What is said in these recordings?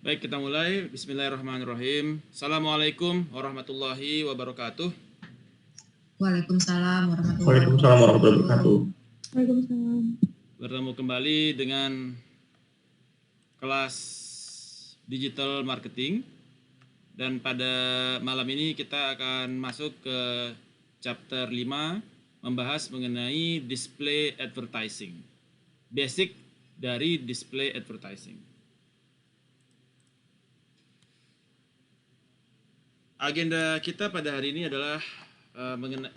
Baik, kita mulai. Bismillahirrahmanirrahim. Assalamualaikum warahmatullahi wabarakatuh. Waalaikumsalam warahmatullahi Waalaikumsalam warahmatullahi wabarakatuh. wabarakatuh. Waalaikumsalam. Bertemu kembali dengan kelas digital marketing. Dan pada malam ini kita akan masuk ke chapter 5, membahas mengenai display advertising. Basic dari display advertising. Agenda kita pada hari ini adalah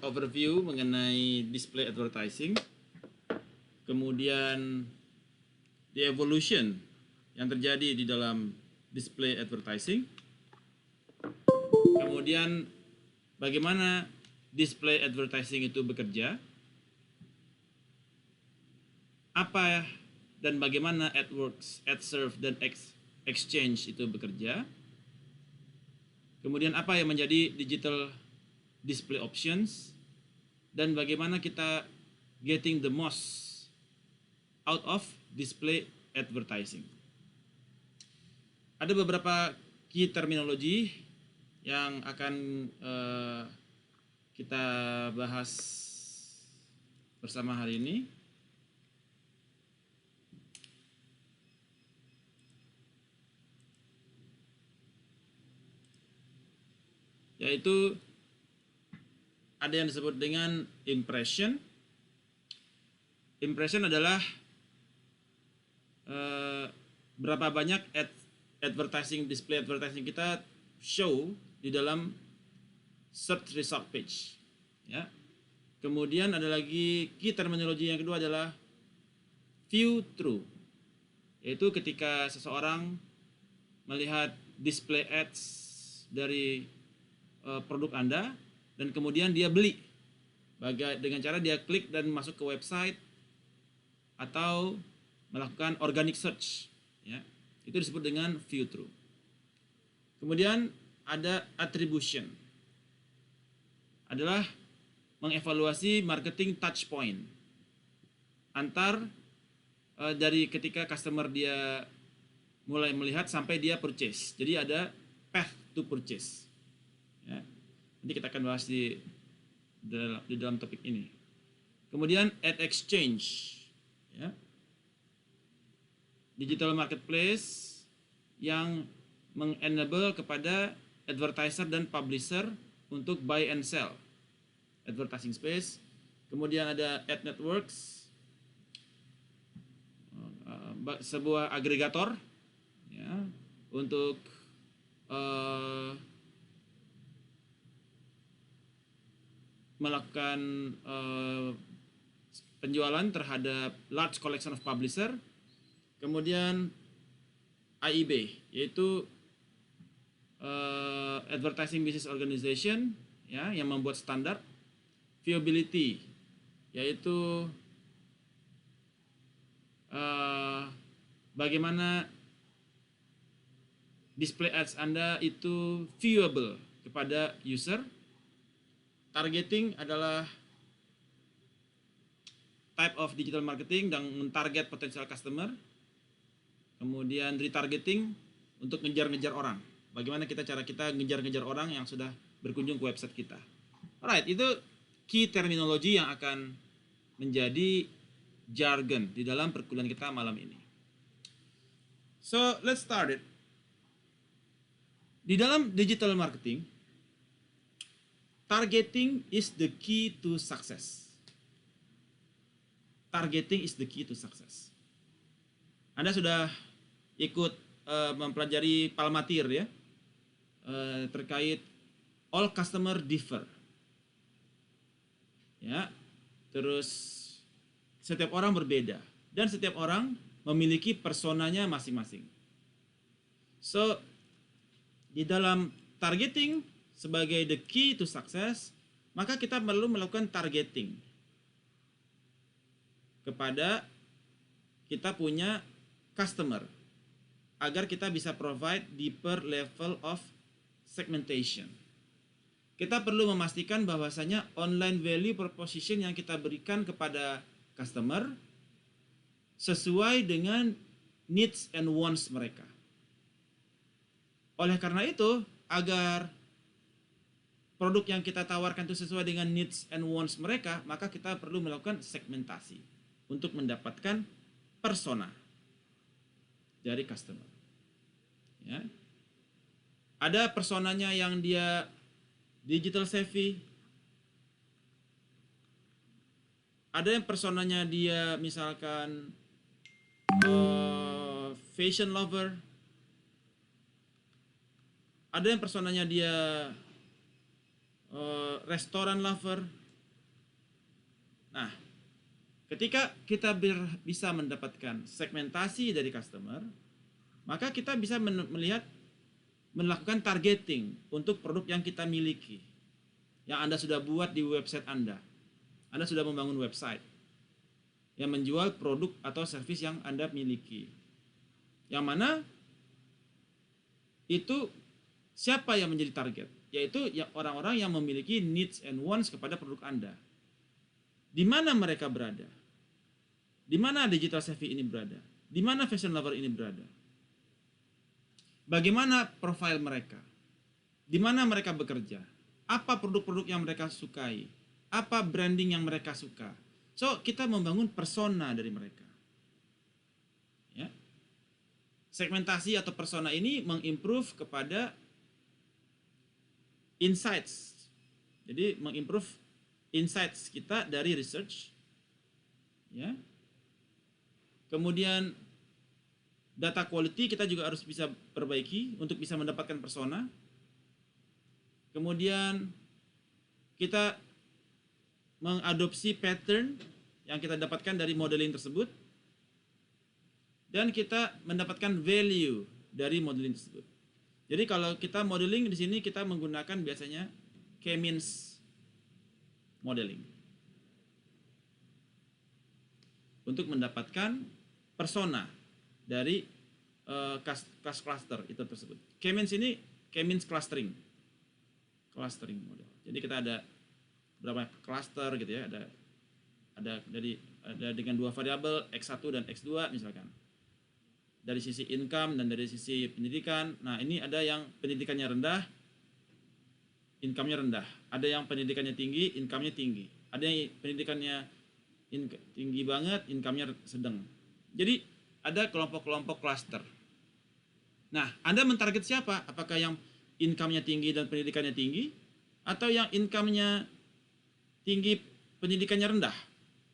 overview mengenai display advertising, kemudian the evolution yang terjadi di dalam display advertising, kemudian bagaimana display advertising itu bekerja, apa dan bagaimana AdWords, AdServe, dan Exchange itu bekerja. Kemudian apa yang menjadi digital display options, dan bagaimana kita getting the most out of display advertising. Ada beberapa key terminologi yang akan kita bahas bersama hari ini. Yaitu ada yang disebut dengan impression. Impression adalah berapa banyak display advertising kita show di dalam search result page. Ya. Kemudian ada lagi key terminologi yang kedua adalah view through, yaitu ketika seseorang melihat display ads dari produk Anda dan kemudian dia beli dengan cara dia klik dan masuk ke website atau melakukan organic search, ya. Itu disebut dengan view through. Kemudian ada attribution, adalah mengevaluasi marketing touch point dari ketika customer dia mulai melihat sampai dia purchase. Jadi ada path to purchase. Ya. Nanti kita akan bahas di dalam topik ini. Kemudian ad exchange, ya. Digital marketplace yang mengenable kepada advertiser dan publisher untuk buy and sell advertising space. Kemudian ada ad networks, sebuah agregator, ya, untuk melakukan penjualan terhadap large collection of publisher. Kemudian AIB, yaitu Advertising Business Organization, ya, yang membuat standar. Viewability, yaitu bagaimana display ads Anda itu viewable kepada user. Targeting adalah type of digital marketing dan mentarget potential customer. Kemudian retargeting untuk ngejar-ngejar orang. Bagaimana cara kita ngejar-ngejar orang yang sudah berkunjung ke website kita. Alright, itu key terminologi yang akan menjadi jargon di dalam perkuliahan kita malam ini. So, let's start it. Di dalam digital marketing, targeting is the key to success. Targeting is the key to success. Anda sudah ikut mempelajari Palmatir, ya, terkait all customer differ, ya. Terus setiap orang berbeda dan setiap orang memiliki personanya masing-masing. So, di dalam targeting sebagai the key to success, maka kita perlu melakukan targeting kepada kita punya customer agar kita bisa provide deeper level of segmentation. Kita perlu memastikan bahwasanya online value proposition yang kita berikan kepada customer sesuai dengan needs and wants mereka. Oleh karena itu, agar produk yang kita tawarkan itu sesuai dengan needs and wants mereka, maka kita perlu melakukan segmentasi untuk mendapatkan persona dari customer. Ya. Ada personanya yang dia digital savvy, ada yang personanya dia misalkan fashion lover, ada yang personanya dia restoran lover. Nah, ketika kita bisa mendapatkan segmentasi dari customer, maka kita bisa melakukan targeting untuk produk yang kita miliki, yang Anda sudah buat di website Anda. Anda sudah membangun website yang menjual produk atau service yang Anda miliki, yang mana itu siapa yang menjadi target, yaitu orang-orang yang memiliki needs and wants kepada produk Anda. Di mana mereka berada? Di mana digital savvy ini berada? Di mana fashion lover ini berada? Bagaimana profil mereka? Di mana mereka bekerja? Apa produk-produk yang mereka sukai? Apa branding yang mereka suka? So, kita membangun persona dari mereka. Ya. Segmentasi atau persona ini mengimprove kepada insights. Jadi, mengimprove insights kita dari research. Ya. Kemudian data quality kita juga harus bisa perbaiki untuk bisa mendapatkan persona. Kemudian kita mengadopsi pattern yang kita dapatkan dari modeling tersebut, dan kita mendapatkan value dari modeling tersebut. Jadi kalau kita modeling di sini kita menggunakan biasanya K-means modeling untuk mendapatkan persona dari class cluster itu tersebut. K-means ini K-means clustering model. Jadi kita ada berapa cluster gitu ya, ada dengan dua variabel X1 dan X2 misalkan. Dari sisi income dan dari sisi pendidikan. Nah, ini ada yang pendidikannya rendah, income-nya rendah. Ada yang pendidikannya tinggi, income-nya tinggi. Ada yang pendidikannya tinggi banget, income-nya sedang. Jadi ada kelompok-kelompok cluster. Nah, Anda mentarget siapa? Apakah yang income-nya tinggi dan pendidikannya tinggi, atau yang income-nya tinggi, pendidikannya rendah?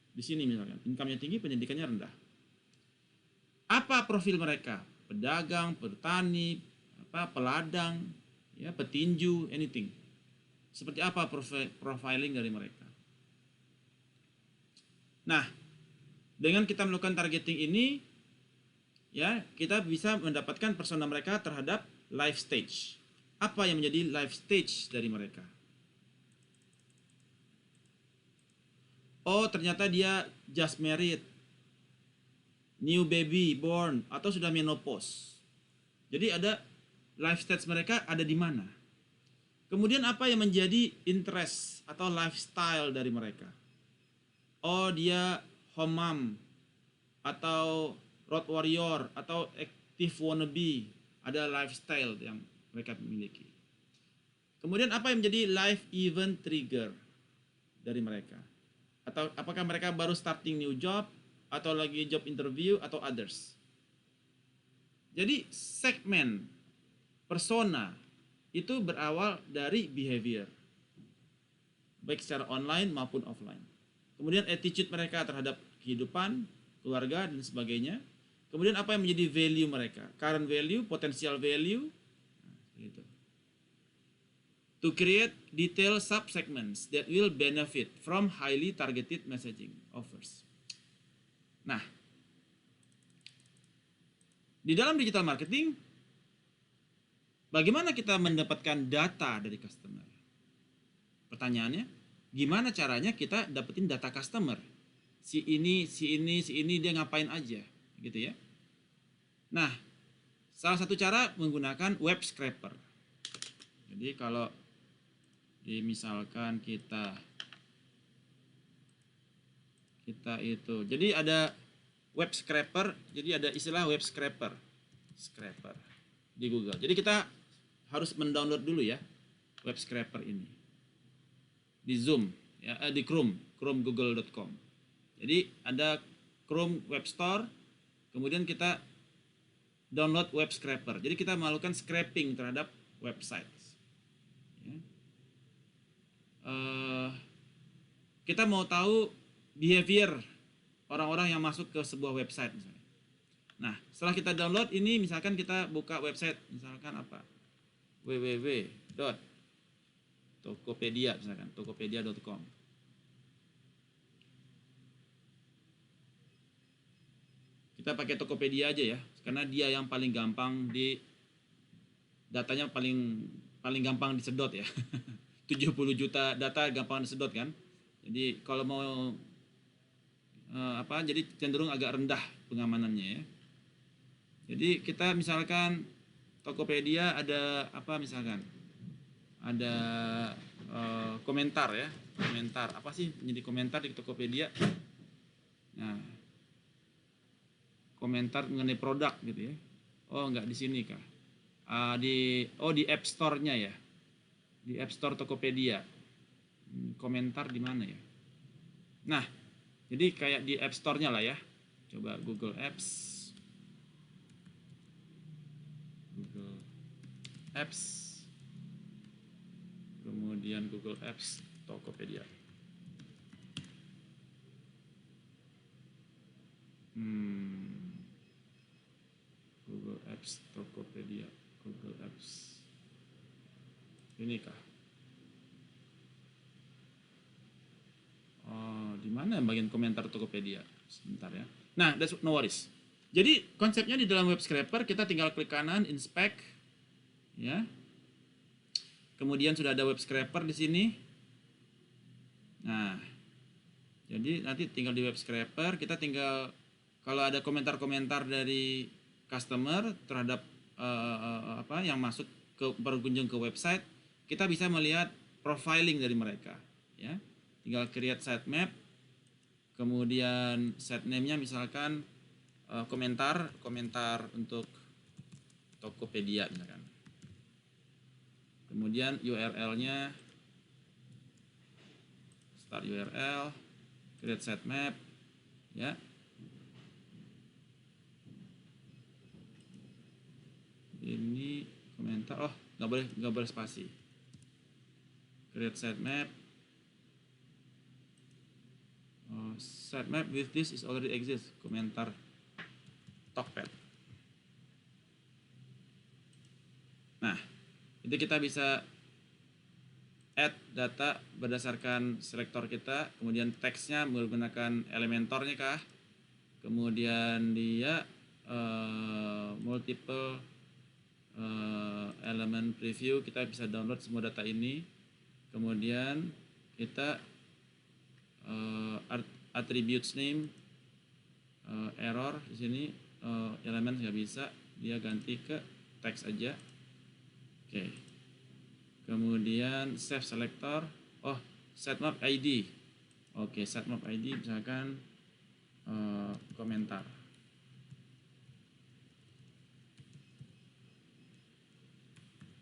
Di sini misalkan, income-nya tinggi, pendidikannya rendah. Apa profil mereka? Pedagang, petani, peladang, ya, petinju, anything. Seperti apa profiling dari mereka? Nah, dengan kita melakukan targeting ini, ya, kita bisa mendapatkan persona mereka terhadap life stage. Apa yang menjadi life stage dari mereka? Oh, ternyata dia just married, new baby born, atau sudah menopause. Jadi ada life stage mereka ada di mana. Kemudian apa yang menjadi interest atau lifestyle dari mereka. Oh, dia home mom, atau road warrior, atau active wannabe. Ada lifestyle yang mereka miliki. Kemudian apa yang menjadi life event trigger dari mereka. Atau apakah mereka baru starting new job, atau lagi job interview, atau others. Jadi segmen persona itu berawal dari behavior, baik secara online maupun offline. Kemudian attitude mereka terhadap kehidupan, keluarga, dan sebagainya. Kemudian apa yang menjadi value mereka, current value, potential value, gitu. To create detailed sub-segments that will benefit from highly targeted messaging offers. Nah, di dalam digital marketing, bagaimana kita mendapatkan data dari customer? Pertanyaannya, gimana caranya kita dapetin data customer? Si ini dia ngapain aja, gitu ya. Nah, salah satu cara menggunakan web scraper. Jadi kalau misalkan kita itu, jadi ada web scraper, jadi ada istilah web scraper di Google. Jadi kita harus mendownload dulu ya web scraper ini di Zoom ya, di Chrome google.com. Jadi ada Chrome Web Store, kemudian kita download web scraper. Jadi kita melakukan scraping terhadap website. Ya. Kita mau tahu behavior orang-orang yang masuk ke sebuah website misalnya. Nah, setelah kita download ini, misalkan kita buka website, misalkan apa? www.tokopedia misalkan, tokopedia.com. Kita pakai Tokopedia aja ya, karena dia yang paling gampang datanya paling gampang disedot ya. 70 juta data gampang disedot kan. Jadi kalau mau jadi cenderung agak rendah pengamanannya ya. Jadi kita misalkan Tokopedia ada apa misalkan? Ada komentar ya. Komentar. Apa sih menjadi komentar di Tokopedia? Nah, komentar mengenai produk gitu ya. Oh, enggak di sini kah? Di App Store-nya ya. Di App Store Tokopedia. Komentar di mana ya? Nah, jadi kayak di App Store-nya lah ya. Coba Google Apps. Kemudian Google Apps Tokopedia. Google Apps Tokopedia, Google Apps. Ini kah? Oh, di mana bagian komentar Tokopedia? Sebentar ya. Nah, that's no worries. Jadi konsepnya di dalam web scraper kita tinggal klik kanan, inspect, ya. Kemudian sudah ada web scraper di sini. Nah, jadi nanti tinggal di web scraper kita tinggal kalau ada komentar-komentar dari customer terhadap yang masuk berkunjung ke website, kita bisa melihat profiling dari mereka, ya. Tinggal create sitemap, kemudian setname-nya misalkan komentar untuk Tokopedia misalkan. Kemudian URL-nya start URL, create sitemap, ya. Ini komentar, nggak boleh spasi. Create sitemap. Sitemap with this is already exist. Komentar Tokped. Nah, itu kita bisa add data berdasarkan selektor kita, kemudian teksnya menggunakan Elementornya kah, kemudian dia multiple element preview, kita bisa download semua data ini, kemudian kita attributes name error di sini elemen nggak bisa, dia ganti ke teks aja. Oke. Kemudian save selector, sitemap ID. Oke, sitemap ID misalkan komentar.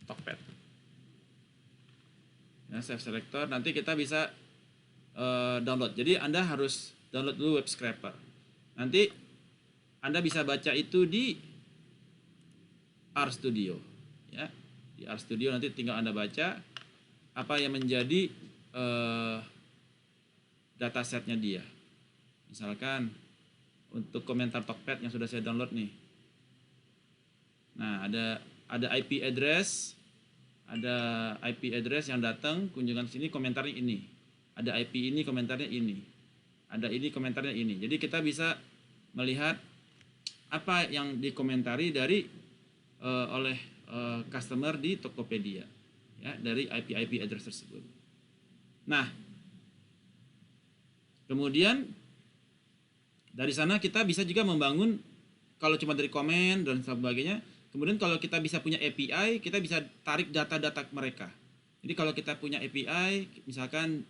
Tokped. Ya, save selector, nanti kita bisa download. Jadi Anda harus download dulu web scraper. Nanti Anda bisa baca itu di RStudio, ya. Di RStudio nanti tinggal Anda baca apa yang menjadi datasetnya dia. Misalkan untuk komentar Tokped yang sudah saya download nih. Nah, ada IP address, yang datang kunjungan sini, komentarnya ini. Ada IP ini, komentarnya ini. Ada ini, komentarnya ini. Jadi kita bisa melihat apa yang dikomentari oleh customer di Tokopedia, ya, dari IP address tersebut. Nah, kemudian dari sana kita bisa juga membangun, kalau cuma dari komen dan sebagainya. Kemudian kalau kita bisa punya API, kita bisa tarik data-data mereka. Jadi kalau kita punya API, misalkan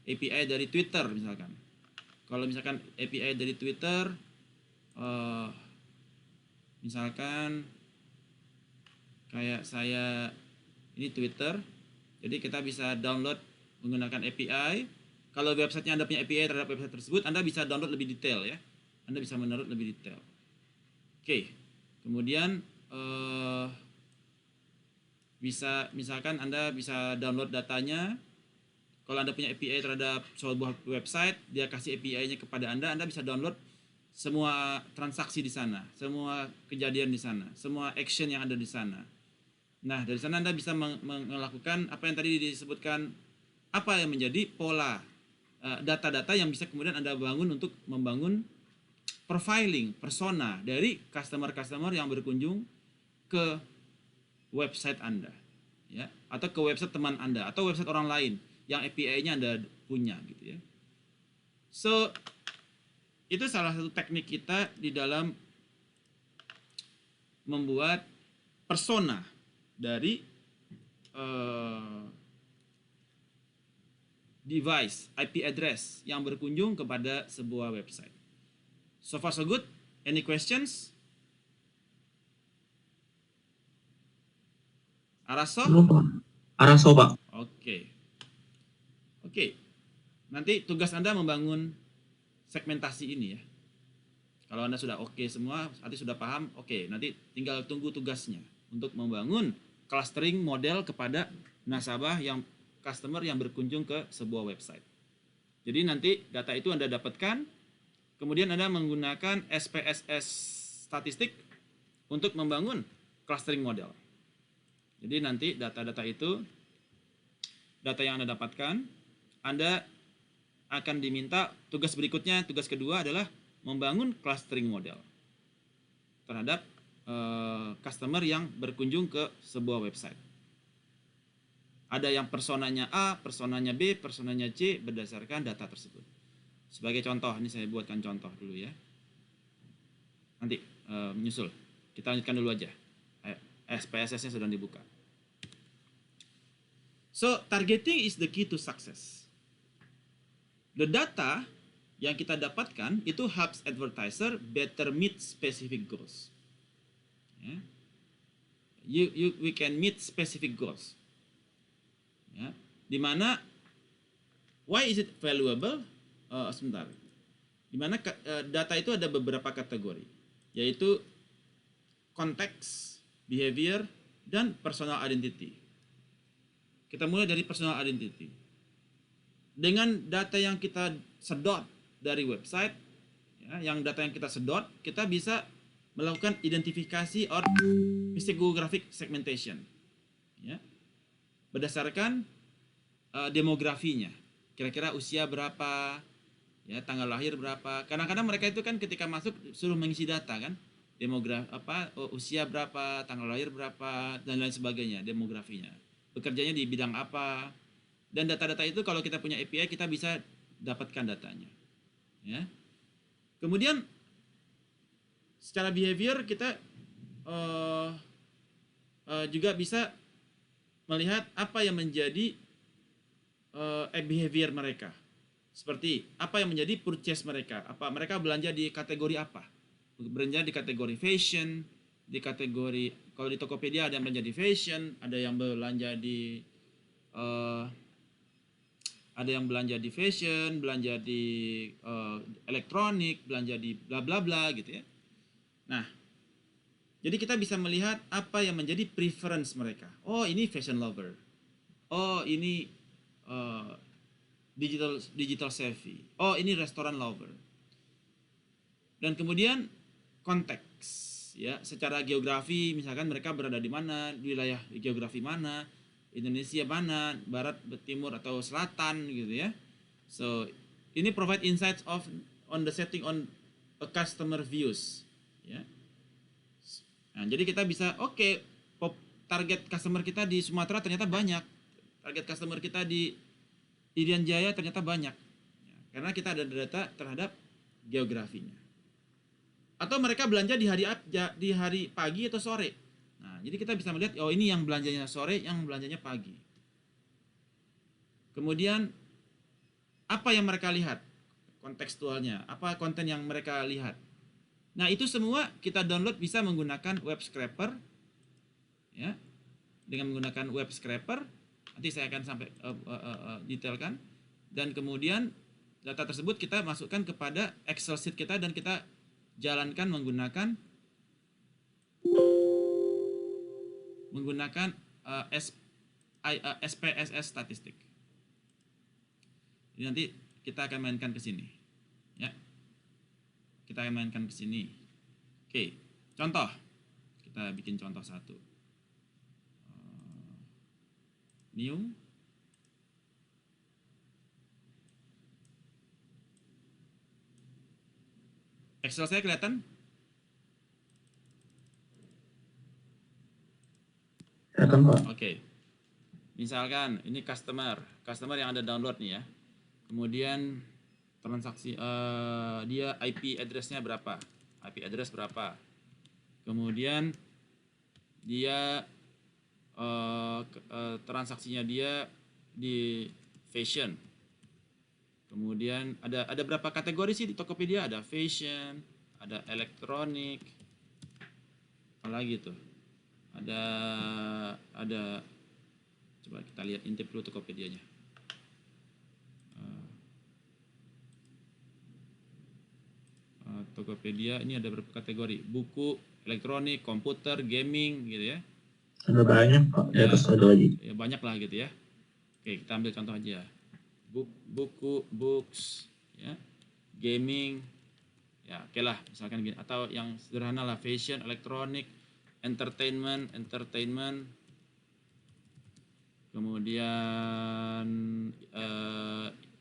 API dari Twitter misalkan. Kalau misalkan API dari Twitter, misalkan Kayak saya ini Twitter. Jadi kita bisa download menggunakan API. Kalau websitenya Anda punya API terhadap website tersebut, Anda bisa download lebih detail ya. Anda bisa menaruh lebih detail. Oke. Kemudian bisa misalkan Anda bisa download datanya. Kalau Anda punya API terhadap sebuah website, dia kasih API-nya kepada Anda bisa download semua transaksi di sana, semua kejadian di sana, semua action yang ada di sana. Nah, dari sana Anda bisa melakukan apa yang tadi disebutkan, apa yang menjadi pola data-data yang bisa kemudian Anda bangun untuk membangun profiling, persona dari customer-customer yang berkunjung ke website Anda, ya, atau ke website teman Anda, atau website orang lain yang API-nya Anda punya, gitu ya. So, itu salah satu teknik kita di dalam membuat persona dari device, IP address yang berkunjung kepada sebuah website. So far so good? Any questions? Araso? Araso, Pak. Oke. Nanti tugas Anda membangun segmentasi ini ya. Kalau Anda sudah oke semua, nanti sudah paham, oke, nanti tinggal tunggu tugasnya untuk membangun clustering model kepada nasabah yang customer yang berkunjung ke sebuah website. Jadi nanti data itu Anda dapatkan, kemudian Anda menggunakan SPSS statistik untuk membangun clustering model. Jadi nanti data-data itu, data yang Anda dapatkan, Anda akan diminta tugas berikutnya, tugas kedua adalah membangun clustering model terhadap customer yang berkunjung ke sebuah website. Ada yang personanya A, personanya B, personanya C berdasarkan data tersebut. Sebagai contoh, ini saya buatkan contoh dulu ya. Nanti menyusul. Kita lanjutkan dulu aja. SPSS-nya sudah dibuka. So, targeting is the key to success. The data yang kita dapatkan itu helps advertiser better meet specific goals. Yeah. We can meet specific goals. Ya, dimana why is it valuable? Sebentar. Dimana data itu ada beberapa kategori, yaitu konteks, behavior, dan personal identity. Kita mulai dari personal identity. Dengan data yang kita sedot dari website, ya, yang data yang kita sedot, kita bisa melakukan identifikasi or physiographic segmentation, ya, berdasarkan demografinya, kira-kira usia berapa, ya, tanggal lahir berapa. Kadang-kadang mereka itu kan ketika masuk suruh mengisi data kan, demografi usia berapa, tanggal lahir berapa, dan lain sebagainya, demografinya, bekerjanya di bidang apa. Dan data-data itu kalau kita punya API kita bisa dapatkan datanya, ya. Kemudian secara behavior kita juga bisa melihat apa yang menjadi behavior mereka. Seperti apa yang menjadi purchase mereka. Apa mereka belanja di kategori apa? Belanja di kategori fashion, di kategori, kalau di Tokopedia ada yang belanja di fashion, ada yang belanja di belanja di elektronik, belanja di bla bla bla gitu ya. Nah, jadi kita bisa melihat apa yang menjadi preference mereka. Oh, ini fashion lover. Oh, ini digital savvy. Oh, ini restoran lover. Dan kemudian konteks, ya, secara geografi, misalkan mereka berada di mana, di wilayah geografi mana, Indonesia mana, barat, timur, atau selatan gitu ya. So, ini provide insights on the setting on a customer views, ya. Nah, jadi kita bisa target customer kita di Sumatera ternyata banyak. Target customer kita di Irian Jaya ternyata banyak. Ya, karena kita ada data terhadap geografinya. Atau mereka belanja di hari pagi atau sore. Nah, jadi kita bisa melihat, oh ini yang belanjanya sore, yang belanjanya pagi. Kemudian apa yang mereka lihat? Kontekstualnya, apa konten yang mereka lihat? Nah, itu semua kita download bisa menggunakan web scraper ya, dengan menggunakan web scraper. Nanti saya akan sampai detailkan. Dan kemudian data tersebut kita masukkan kepada Excel sheet kita dan kita jalankan menggunakan SPSS statistik. Jadi nanti kita akan mainkan ke sini, ya. Kita akan mainkan ke sini. Oke, contoh. Kita bikin contoh satu. New. Excel saya kelihatan? Kelihatan, Pak. Oke. Misalkan ini customer yang Anda download nih ya. Kemudian transaksi dia IP address-nya berapa? IP address berapa? Kemudian dia transaksinya dia di fashion. Kemudian ada berapa kategori sih di Tokopedia? Ada fashion, ada elektronik, apalagi tuh? Ada coba kita lihat, intip dulu Tokopedia-nya. Tokopedia ini ada berapa kategori? Buku, elektronik, komputer, gaming gitu ya. Ada banyak, Pak. Di atas ada lagi. Ya banyak lah gitu ya. Oke, kita ambil contoh aja. Buku, books, ya, gaming, ya oke lah, misalkan gini. Atau yang sederhana lah, fashion, elektronik, entertainment, kemudian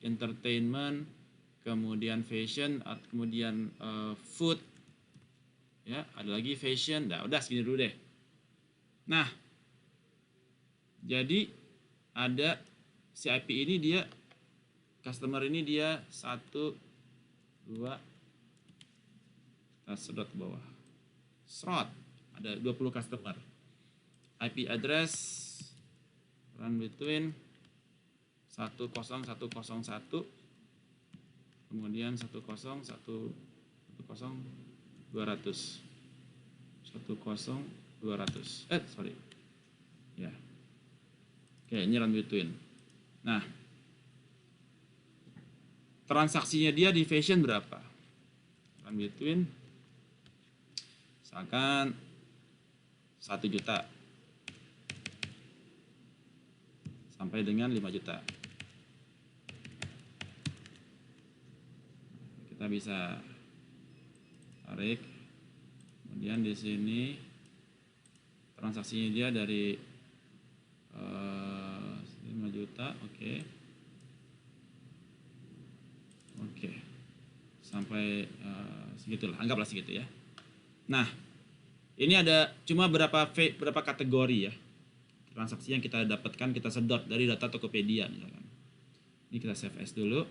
entertainment, kemudian fashion, kemudian food, ya ada lagi fashion. Nah, udah segini dulu deh. Nah, jadi ada si IP ini dia, customer ini dia 1, 2, kita sedot ke bawah. Serot, ada 20 customer. IP address run between 10101, kemudian 1010200, 10200. Sorry. Ya. Oke, ini run between. Nah, transaksinya dia di fashion berapa? Run between misalkan 1 juta sampai dengan 5 juta. Kita bisa tarik. Kemudian di sini transaksinya dia dari 5 juta, oke. Sampai segitulah, anggaplah segitu ya. Nah, ini ada cuma berapa kategori ya transaksi yang kita dapatkan, kita sedot dari data Tokopedia misalkan. Ini kita save as dulu.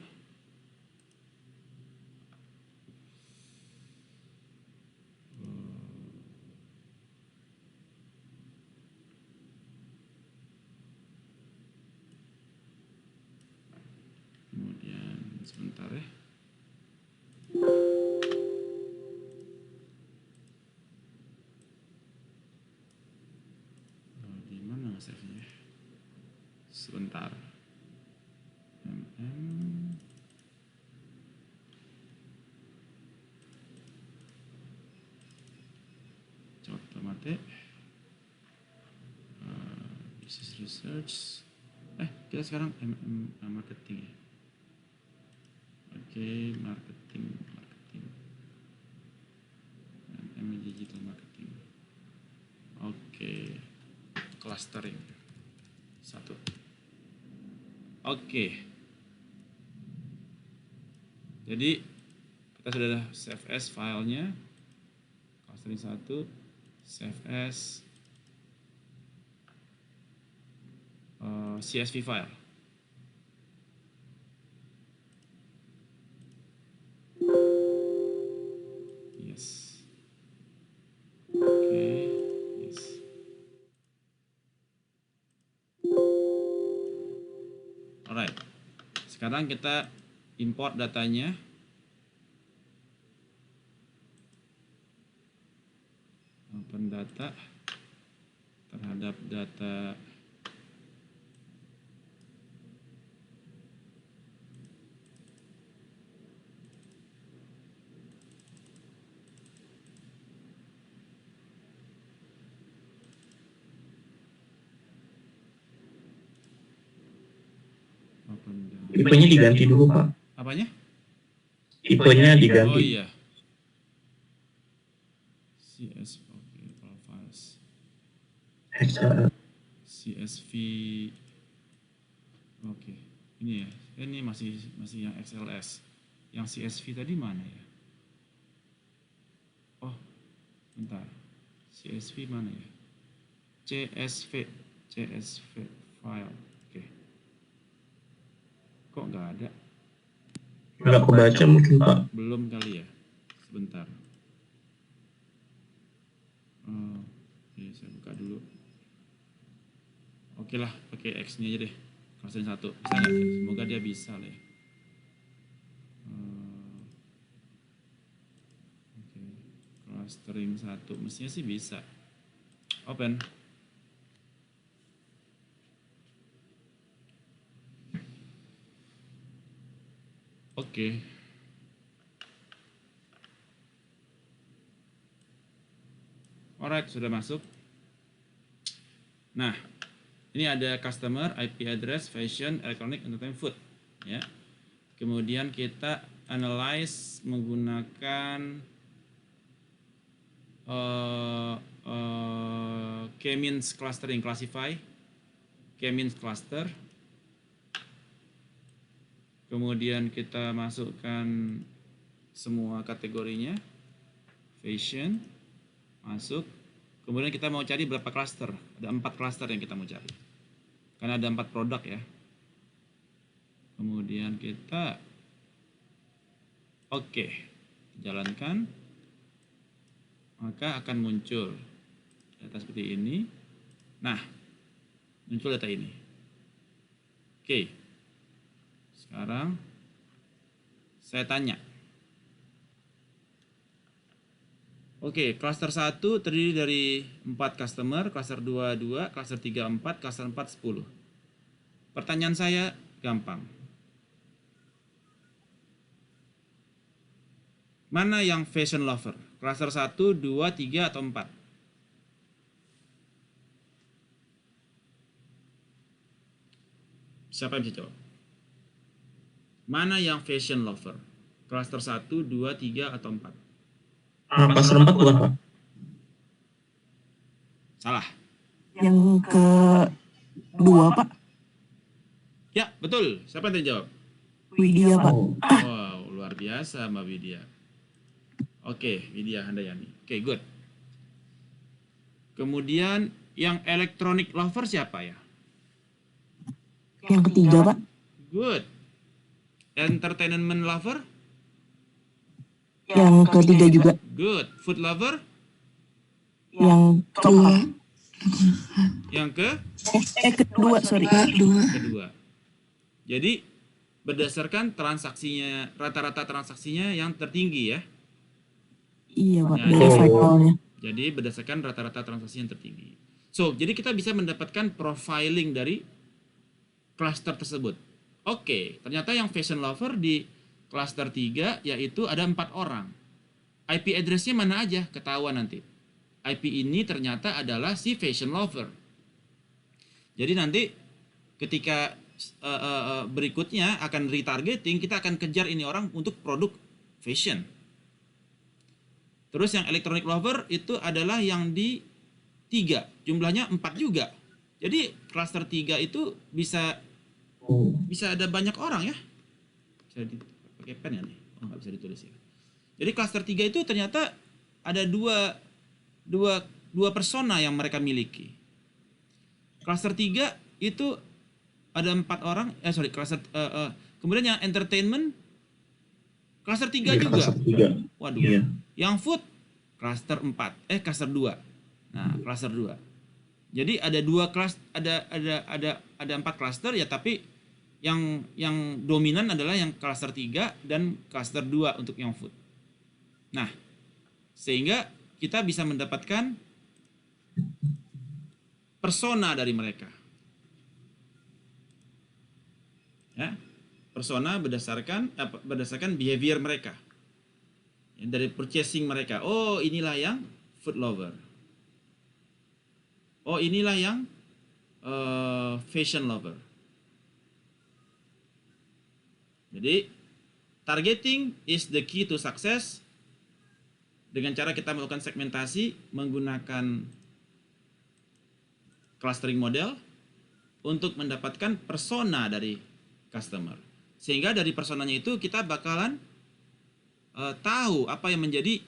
Kemudian sebentar ya. Di mana save-nya? Sebentar. Coba mate. Business research. Kita sekarang marketing ya. Oke, marketing. Digital marketing. Oke. Clustering. 1. Oke. Jadi kita sudah save as filenya. Clustering 1, save as CSV file. Yes. Oke, yes. Alright. Sekarang kita import datanya. Open data terhadap terhadap data open data. Tipenya diganti dulu, Pak. Apanya? Tipenya Oh diganti. iya. CSV, oke, all files. XLS. CSV. Oke. Ini ya. Ini masih yang XLS. Yang CSV tadi mana ya? Oh, bentar. CSV mana ya? CSV file. Oke. Kok nggak ada? Nggak kebaca mungkin, Pak. Belum kali ya. Sebentar. Oke, saya buka dulu. Oke lah, pakai X ini aja deh. Clustering 1. Bisa nggak? Semoga dia bisa lah ya. Oke. Clustering 1. Mestinya sih bisa. Open. Oke. Alright, sudah masuk. Nah, ini ada customer, IP address, fashion, electronic, entertainment, food. Ya. Kemudian kita analyze menggunakan k-means clustering, classify k-means cluster. Kemudian kita masukkan semua kategorinya, fashion, masuk. Kemudian kita mau cari berapa cluster, ada 4 cluster yang kita mau cari. Karena ada 4 produk ya. Kemudian kita jalankan. Maka akan muncul data seperti ini. Nah, muncul data ini. Oke. Sekarang saya tanya. Oke, cluster 1 terdiri dari 4 customer, cluster 2 2, cluster 3 4, cluster 4 10. Pertanyaan saya gampang. Mana yang fashion lover? Cluster 1, 2, 3 atau 4? Siapa yang bisa jawab? Mana yang fashion lover? Cluster 1, 2, 3 atau 4? Cluster 4 bukan, Pak? Salah. Yang kedua, Pak. Ya, betul. Siapa yang jawab? Widya, Pak. Wow, luar biasa Mbak Widya. Oke, Widya Handayani. Oke, good. Kemudian yang electronic lover siapa ya? Yang ketiga, Pak. Good. Entertainment lover? Yang ketiga juga. Good. Food lover? Yang keempat. Yang Kedua, sorry. kedua. Jadi berdasarkan transaksinya, rata-rata transaksinya yang tertinggi ya. Iya, Pak. Ya, Dari file-nya. Jadi berdasarkan rata-rata transaksi yang tertinggi. So, jadi kita bisa mendapatkan profiling dari cluster tersebut. Oke, ternyata yang fashion lover di cluster 3 yaitu ada 4 orang. IP address-nya mana aja? Ketahuan nanti. IP ini ternyata adalah si fashion lover. Jadi nanti ketika berikutnya akan retargeting, kita akan kejar ini orang untuk produk fashion. Terus yang electronic lover itu adalah yang di 3, jumlahnya 4 juga. Jadi cluster 3 itu bisa ada banyak orang ya. Bisa pakai pen ya nih? Oh, nggak bisa ditulis ya. Jadi cluster 3 itu ternyata ada dua persona yang mereka miliki. Cluster 3 itu ada 4 orang, cluster kemudian yang entertainment cluster 3 juga. Cluster 3. Waduh. Iya. Yang food cluster 4, cluster 2. Nah, cluster 2. Jadi ada 2 kelas, ada 4 cluster ya, tapi yang dominan adalah yang cluster 3 dan cluster 2 untuk yang food. Nah, sehingga kita bisa mendapatkan persona dari mereka. Ya, persona berdasarkan behavior mereka. Ya, dari purchasing mereka. Oh, inilah yang food lover. Oh, inilah yang fashion lover. Jadi, targeting is the key to success. Dengan cara kita melakukan segmentasi menggunakan clustering model untuk mendapatkan persona dari customer. Sehingga dari personanya itu kita bakalan tahu apa yang menjadi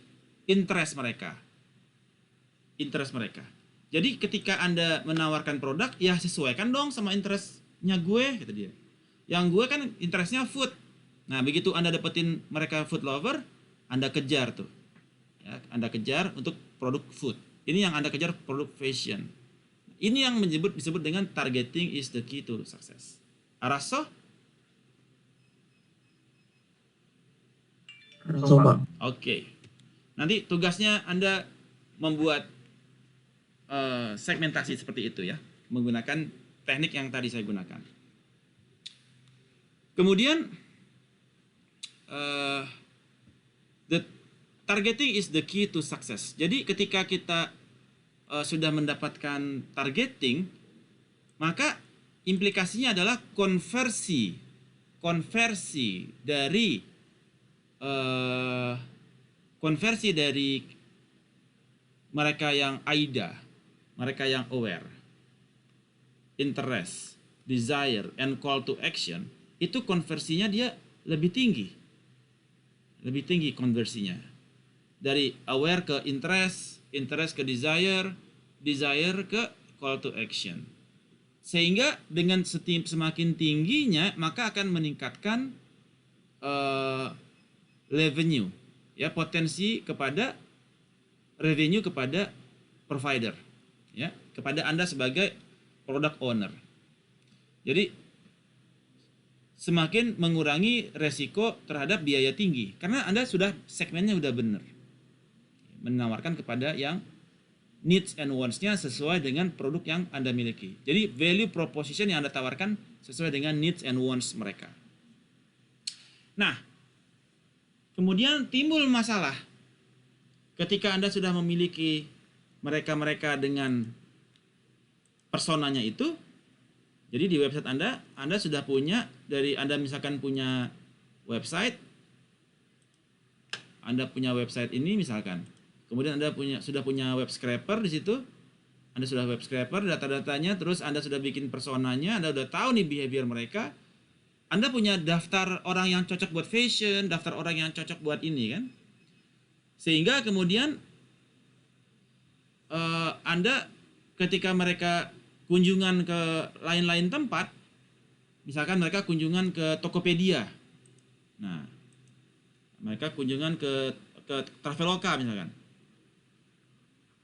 interest mereka. Jadi ketika Anda menawarkan produk, ya sesuaikan dong sama interestnya gue, kata dia. Yang gue kan interestnya food. Nah, begitu Anda dapetin mereka food lover, Anda kejar tuh. Ya, Anda kejar untuk produk food. Ini yang Anda kejar produk fashion. Ini yang disebut dengan targeting is the key to success. Araso? Pak. Oke. Nanti tugasnya Anda membuat segmentasi seperti itu ya, menggunakan teknik yang tadi saya gunakan. Kemudian the targeting is the key to success. Jadi ketika kita sudah mendapatkan targeting, maka implikasinya adalah konversi dari mereka yang AIDA, mereka yang aware, interest, desire, and call to action, itu konversinya dia lebih tinggi konversinya. Dari aware ke interest, interest ke desire, desire ke call to action. Sehingga dengan semakin tingginya, maka akan meningkatkan revenue, ya, potensi kepada revenue kepada provider, ya, kepada Anda sebagai product owner. Jadi semakin mengurangi resiko terhadap biaya tinggi karena Anda sudah segmennya udah benar, menawarkan kepada yang needs and wants-nya sesuai dengan produk yang Anda miliki. Jadi value proposition yang Anda tawarkan sesuai dengan needs and wants mereka. Nah, kemudian timbul masalah ketika Anda sudah memiliki mereka-mereka dengan personanya itu. Jadi di website Anda sudah punya, dari Anda misalkan punya website, Anda punya website ini misalkan. Kemudian Anda sudah punya web scraper di situ. Anda sudah web scraper data-datanya, terus Anda sudah bikin personanya, Anda sudah tahu nih behavior mereka. Anda punya daftar orang yang cocok buat fashion, daftar orang yang cocok buat ini kan. Sehingga kemudian Anda ketika mereka kunjungan ke lain-lain tempat, misalkan mereka kunjungan ke Tokopedia. Nah, mereka kunjungan ke Traveloka misalkan.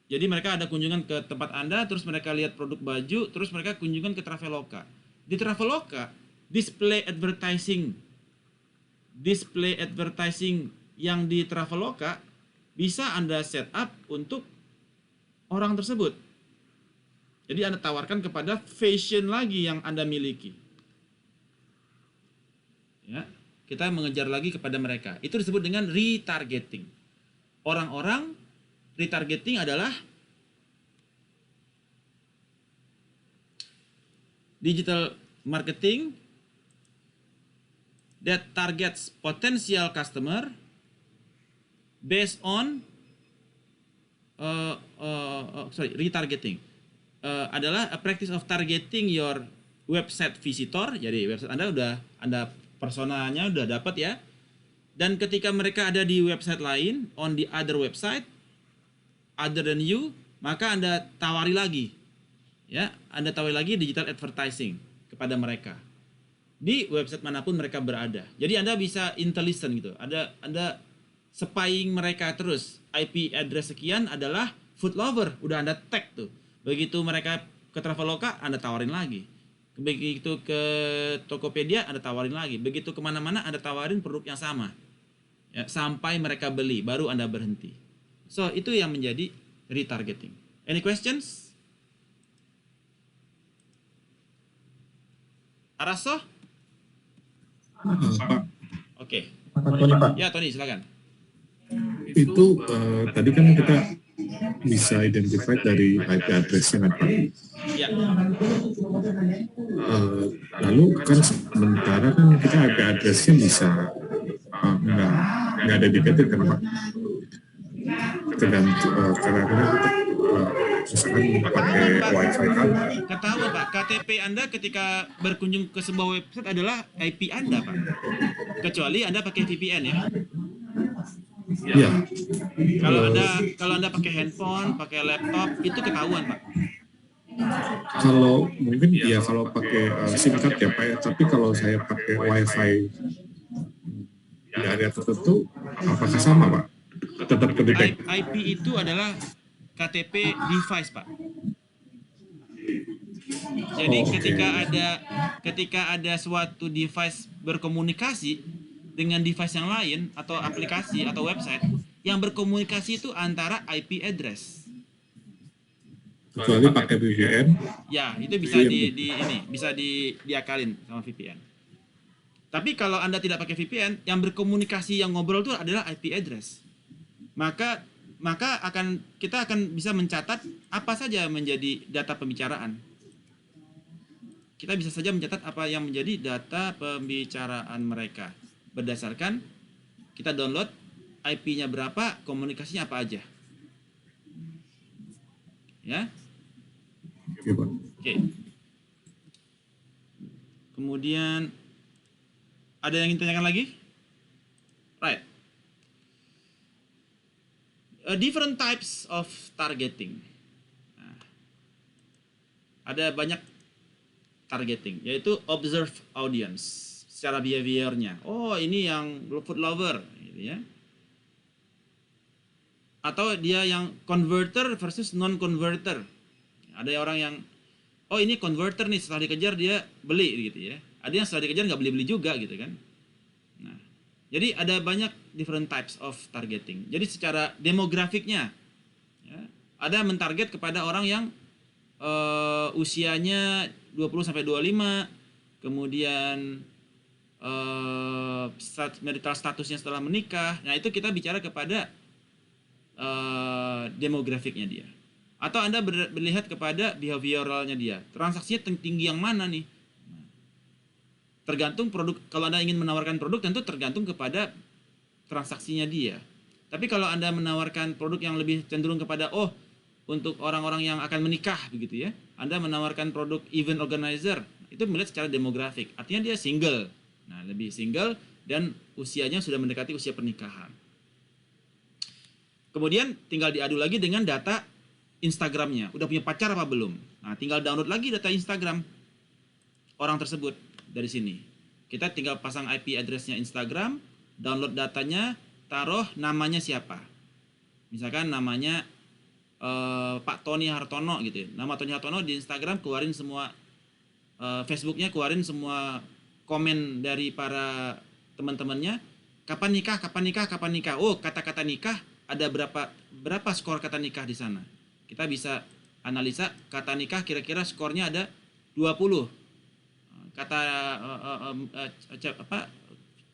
Jadi mereka ada kunjungan ke tempat Anda, terus mereka lihat produk baju, terus mereka kunjungan ke Traveloka. Di Traveloka, display advertising yang di Traveloka bisa Anda set up untuk orang tersebut. Jadi Anda tawarkan kepada fashion lagi yang Anda miliki. Ya, kita mengejar lagi kepada mereka. Itu disebut dengan retargeting. Orang-orang retargeting adalah digital marketing that targets potential customer based on retargeting adalah a practice of targeting your website visitor. Jadi website Anda personanya udah dapat ya. Dan ketika mereka ada di website lain, on the other website other than you, maka Anda tawari lagi. Ya, Anda tawari lagi digital advertising kepada mereka di website manapun mereka berada. Jadi Anda bisa intelligent gitu. Anda spying mereka terus. IP address sekian adalah food lover, udah Anda tag tuh. Begitu mereka ke Traveloka, Anda tawarin lagi. Begitu ke Tokopedia, Anda tawarin lagi. Begitu kemana-mana, Anda tawarin produk yang sama. Ya, sampai mereka beli, baru Anda berhenti. So, itu yang menjadi retargeting. Any questions? Araso? Pak, Oke. Pak Tony, Pak. Ya, Tony, silakan. itu tadi kan kita bisa identify dari IP address-nya kan Pak. Ya. Lalu kan sementara kan kita IP address-nya bisa nggak dedicated kan Pak. Tergantung karena kita misalkan pakai wifi kan. Ketahuan Pak, KTP Anda ketika berkunjung ke sebuah website adalah IP Anda Pak. Kecuali Anda pakai VPN ya. Iya. Kalau Anda pakai handphone, pakai laptop, itu ketahuan Pak. Kalau mungkin ya kalau pakai SIM card ya Pak ya. Tapi kalau saya pakai wifi di area tertentu, apakah sama Pak? Tetap kedetek. IP itu adalah KTP device Pak. Jadi ketika ada suatu device berkomunikasi dengan device yang lain atau aplikasi atau website, yang berkomunikasi itu antara IP address. Kecuali pakai VPN. Ya, itu bisa bisa diakalin sama VPN. Tapi kalau Anda tidak pakai VPN, yang berkomunikasi yang ngobrol itu adalah IP address. Maka kita akan bisa mencatat apa saja menjadi data pembicaraan. Kita bisa saja mencatat apa yang menjadi data pembicaraan mereka berdasarkan kita download IP-nya berapa, komunikasinya apa aja. Ya. Oke. Kemudian ada yang ingin tanyakan lagi? Right. Different types of targeting. Nah, ada banyak targeting, yaitu observe audience secara behaviornya. Oh, ini yang food lover, gitu ya. Atau dia yang converter versus non-converter. Ada orang yang, oh ini converter nih, setelah dikejar dia beli, gitu ya. Ada yang setelah dikejar nggak beli-beli juga, gitu kan. Nah, jadi ada banyak different types of targeting. Jadi secara demografiknya, ya, ada mentarget kepada orang yang usianya 20-25, kemudian marital statusnya setelah menikah. Nah, itu kita bicara kepada demografiknya dia. Atau Anda melihat kepada behavioralnya dia. Transaksinya tinggi yang mana nih? Tergantung produk. Kalau Anda ingin menawarkan produk, tentu tergantung kepada transaksinya dia. Tapi kalau Anda menawarkan produk yang lebih cenderung kepada untuk orang-orang yang akan menikah begitu ya, Anda menawarkan produk event organizer, itu melihat secara demografik. Artinya dia single. Nah, lebih single dan usianya sudah mendekati usia pernikahan. Kemudian tinggal diadu lagi dengan data Instagramnya. Udah punya pacar apa belum? Nah, tinggal download lagi data Instagram orang tersebut dari sini. Kita tinggal pasang IP address-nya Instagram, download datanya, taruh namanya siapa. Misalkan namanya Pak Tony Hartono gitu ya. Nama Tony Hartono di Instagram, keluarin semua Facebooknya, keluarin semua komen dari para teman-temannya. Kapan nikah, kapan nikah, kapan nikah. Oh, kata-kata nikah ada berapa skor kata nikah di sana. Kita bisa analisa kata nikah kira-kira skornya ada 20. Kata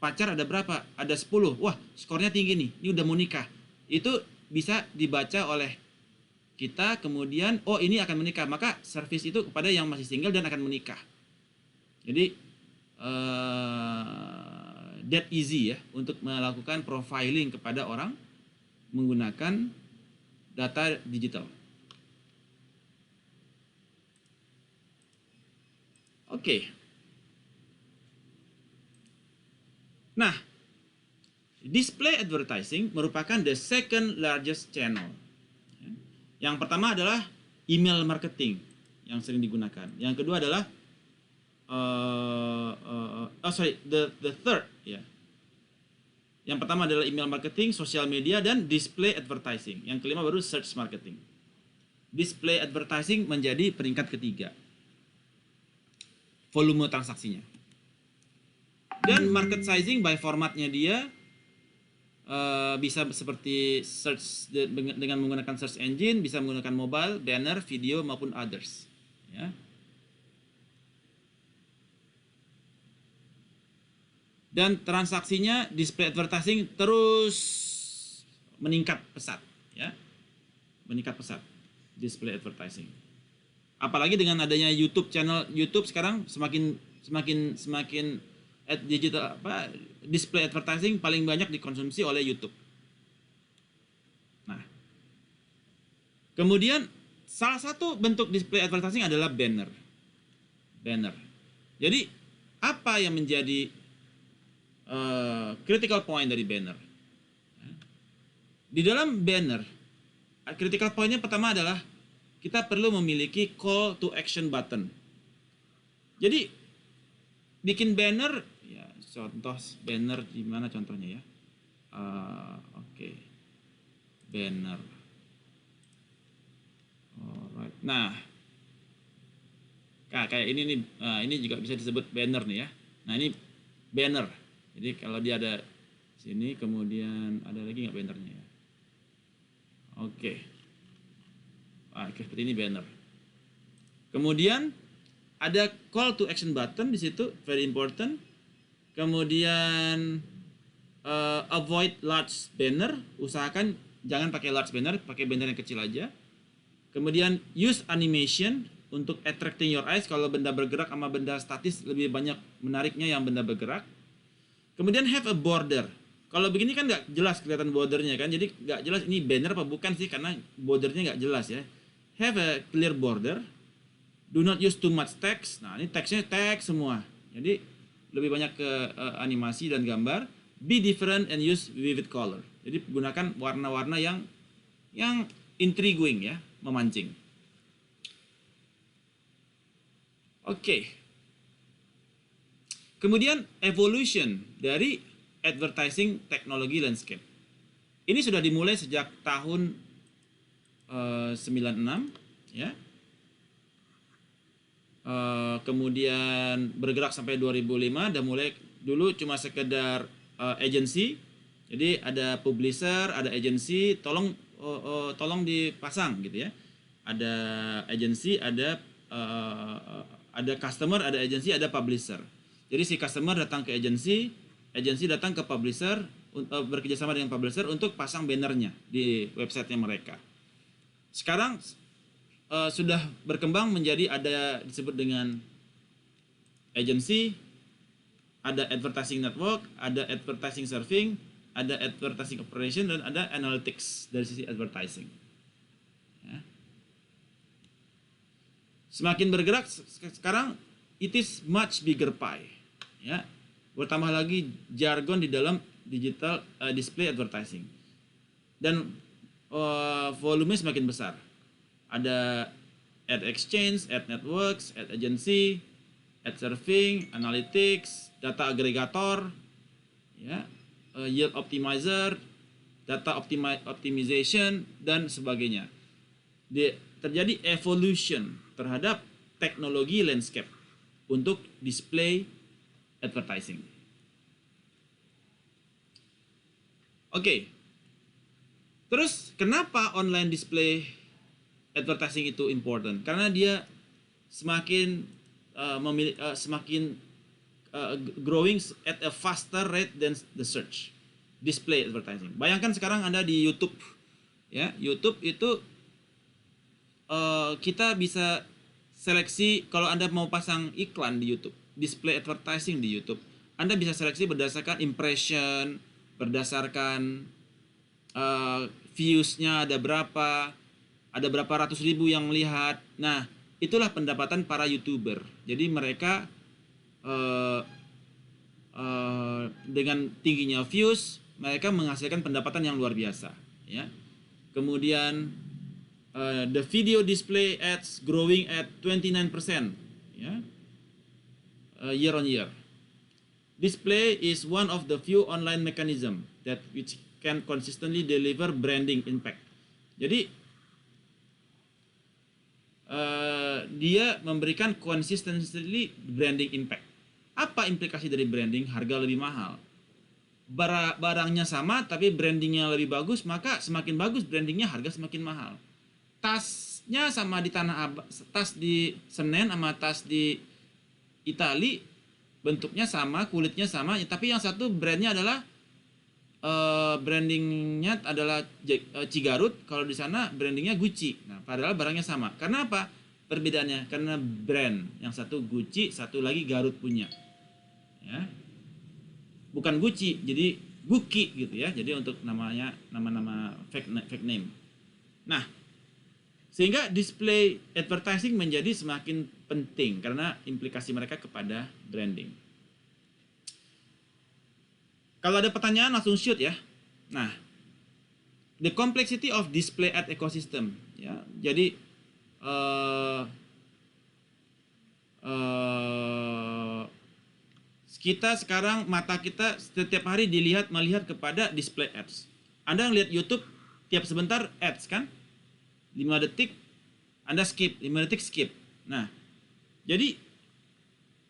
pacar ada berapa? Ada 10. Wah, skornya tinggi nih. Ini udah mau nikah. Itu bisa dibaca oleh kita, kemudian ini akan menikah. Maka servis itu kepada yang masih single dan akan menikah. Jadi that easy ya untuk melakukan profiling kepada orang menggunakan data digital. Oke. Nah, display advertising merupakan the second largest channel. Yang pertama adalah email marketing yang sering digunakan. Yang kedua adalah the third ya. Yang pertama adalah email marketing, sosial media, dan display advertising. Yang kelima baru search marketing. Display advertising menjadi peringkat ketiga volume transaksinya. Dan market sizing by formatnya dia bisa seperti search dengan menggunakan search engine, bisa menggunakan mobile, banner, video maupun others. Ya. Dan transaksinya display advertising terus meningkat pesat, ya. Meningkat pesat display advertising. Apalagi dengan adanya YouTube, channel YouTube sekarang semakin digital display advertising paling banyak dikonsumsi oleh YouTube. Nah, kemudian salah satu bentuk display advertising adalah banner. Jadi apa yang menjadi critical point dari banner? Di dalam banner, critical pointnya pertama adalah kita perlu memiliki call to action button. Jadi bikin banner, ya contoh banner di mana contohnya ya? Oke. Banner. Alright. Nah, kayak ini nih, ini juga bisa disebut banner nih ya. Nah ini banner. Jadi kalau dia ada sini, kemudian ada lagi nggak bannernya ya? Oke. Seperti ini banner. Kemudian ada call to action button di situ, very important. Kemudian avoid large banner, usahakan jangan pakai large banner, pakai banner yang kecil aja. Kemudian use animation untuk attracting your eyes. Kalau benda bergerak sama benda statis lebih banyak menariknya yang benda bergerak. Kemudian have a border. Kalau begini kan nggak jelas kelihatan bordernya kan, jadi nggak jelas ini banner apa bukan sih karena bordernya nggak jelas ya. Have a clear border. Do not use too much text. Nah ini teksnya teks semua. Jadi lebih banyak ke animasi dan gambar. Be different and use vivid color. Jadi gunakan warna-warna yang intriguing ya, memancing. Oke. Kemudian evolution dari advertising technology landscape. Ini sudah dimulai sejak tahun 96 ya. Kemudian bergerak sampai 2005 dan mulai dulu cuma sekedar agency. Jadi ada publisher, ada agency, tolong dipasang gitu ya. Ada agency, ada customer, ada agency, ada publisher. Jadi si customer datang ke agency datang ke publisher, bekerjasama dengan publisher untuk pasang bannernya di websitenya mereka. Sekarang sudah berkembang menjadi ada disebut dengan agency, ada advertising network, ada advertising serving, ada advertising operation, dan ada analytics dari sisi advertising. Ya. Semakin bergerak sekarang, it is much bigger pie. Ya. Bertambah lagi jargon di dalam digital display advertising. Dan volume semakin besar. Ada ad exchange, ad networks, ad agency, ad serving, analytics, data aggregator, ya, yield optimizer, data optimization, dan sebagainya. Terjadi evolution terhadap teknologi landscape untuk display advertising. Oke. Terus kenapa online display advertising itu important? Karena dia semakin growing at a faster rate than the search display advertising. Bayangkan sekarang Anda di YouTube, ya. YouTube itu kita bisa seleksi kalau Anda mau pasang iklan di YouTube, display advertising di YouTube. Anda bisa seleksi berdasarkan impression, berdasarkan views-nya ada berapa ratus ribu yang melihat. Nah, itulah pendapatan para YouTuber. Jadi mereka dengan tingginya views, mereka menghasilkan pendapatan yang luar biasa, ya. Kemudian the video display ads growing at 29%, ya, year on year. Display is one of the few online mechanism that which can consistently deliver branding impact. Jadi dia memberikan consistently branding impact. Apa implikasi dari branding? Harga lebih mahal. Barangnya sama tapi brandingnya lebih bagus, maka semakin bagus brandingnya harga semakin mahal. Tasnya sama di tas di Senen sama tas di Itali bentuknya sama, kulitnya sama, tapi yang satu brandnya adalah brandingnya adalah Cigarut, kalau di sana brandingnya Gucci. Nah, padahal barangnya sama. Karena apa perbedaannya? Karena brand, yang satu Gucci, satu lagi Garut punya. Ya. Bukan Gucci, jadi Guki gitu ya. Jadi untuk namanya nama-nama fake name. Nah, sehingga display advertising menjadi semakin penting karena implikasi mereka kepada branding. Kalau ada pertanyaan langsung shoot ya. Nah, the complexity of display ad ecosystem ya. Jadi kita sekarang mata kita setiap hari melihat kepada display ads. Anda ngelihat YouTube tiap sebentar ads kan? 5 detik Anda skip, 5 detik skip. Nah, jadi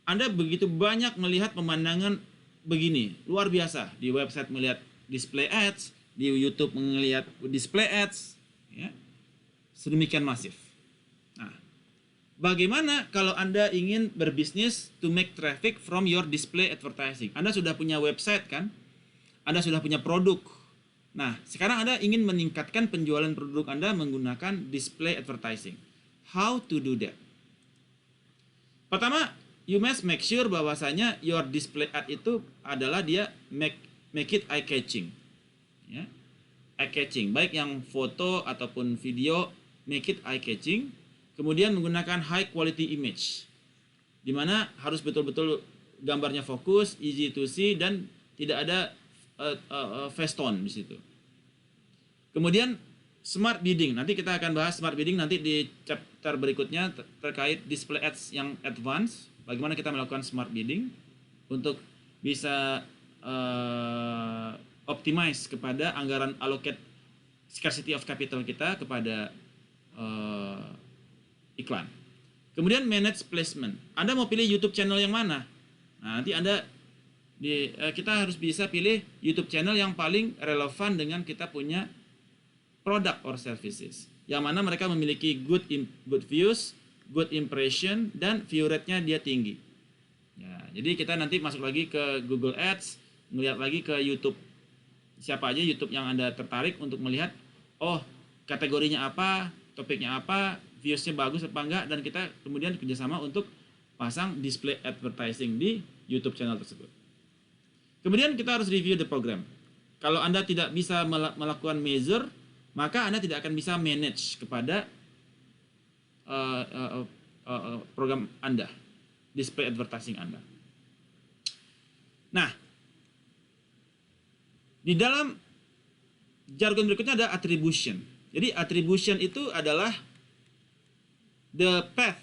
Anda begitu banyak melihat pemandangan begini, luar biasa. Di website melihat display ads, di YouTube melihat display ads, ya. Sedemikian masif. Nah, bagaimana kalau Anda ingin berbisnis to make traffic from your display advertising? Anda sudah punya website kan? Anda sudah punya produk. Nah, sekarang Anda ingin meningkatkan penjualan produk Anda menggunakan display advertising. How to do that? Pertama, you must make sure bahwasanya your display ad itu adalah dia make it eye catching. Ya. Eye catching, baik yang foto ataupun video, make it eye catching. Kemudian menggunakan high quality image, di mana harus betul-betul gambarnya fokus, easy to see, dan tidak ada face tone di situ. Kemudian smart bidding, nanti kita akan bahas smart bidding nanti di chapter berikutnya terkait display ads yang advance. Bagaimana kita melakukan smart bidding untuk bisa optimize kepada anggaran allocate scarcity of capital kita kepada iklan. Kemudian manage placement. Anda mau pilih YouTube channel yang mana? Nah, nanti kita harus bisa pilih YouTube channel yang paling relevan dengan kita punya product or services. Yang mana mereka memiliki good views, good impression, dan view rate-nya dia tinggi. Ya, jadi kita nanti masuk lagi ke Google Ads, melihat lagi ke YouTube. Siapa aja YouTube yang Anda tertarik untuk melihat, oh kategorinya apa, topiknya apa, views-nya bagus apa enggak, dan kita kemudian kerjasama untuk pasang display advertising di YouTube channel tersebut. Kemudian kita harus review the program. Kalau Anda tidak bisa melakukan measure, maka Anda tidak akan bisa manage kepada program Anda, display advertising Anda. Nah, di dalam jargon berikutnya ada attribution. Jadi attribution itu adalah the path